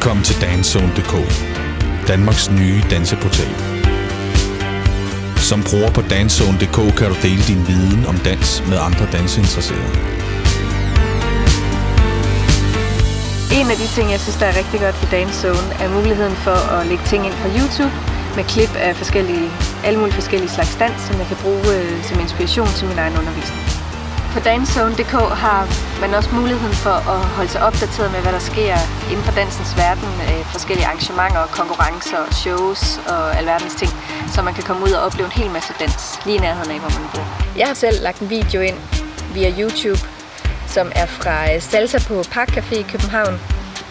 Velkommen til Danszone.dk, Danmarks nye danseportal. Som bruger på Danszone.dk kan du dele din viden om dans med andre danseinteresserede. En af de ting, jeg synes, der er rigtig godt ved Danszone, er muligheden for at lægge ting ind på YouTube med klip af alle mulige forskellige slags dans, som jeg kan bruge som inspiration til min egen undervisning. På Danszone.dk har man også muligheden for at holde sig opdateret med, hvad der sker inden for dansens verden, forskellige arrangementer, konkurrencer, shows og alverdens ting, så man kan komme ud og opleve en hel masse dans lige i nærheden af, hvor man bor. Jeg har selv lagt en video ind via YouTube, som er fra Salsa på Park Café i København.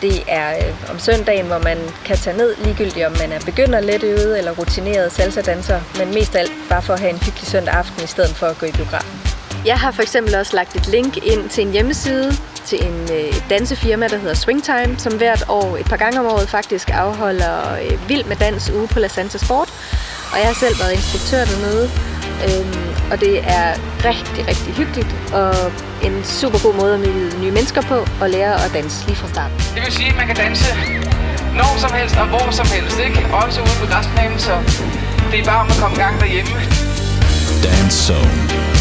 Det er om søndagen, hvor man kan tage ned, ligegyldigt om man er begynder let øvet eller rutineret salsa-danser, men mest af alt bare for at have en hyggelig søndag aften i stedet for at gå i biografen. Jeg har for eksempel også lagt et link ind til en hjemmeside til et dansefirma, der hedder Swingtime, som hvert år, et par gange om året faktisk afholder Vild med Dans uge på La Santa Sport. Og jeg har selv været instruktør dernede, og det er rigtig, rigtig hyggeligt og en super god måde at møde nye mennesker på og lære at danse lige fra starten. Det vil sige, at man kan danse når som helst og hvor som helst, ikke? Også ude på græsplænen, så det er bare om at komme i gang derhjemme. Danszone.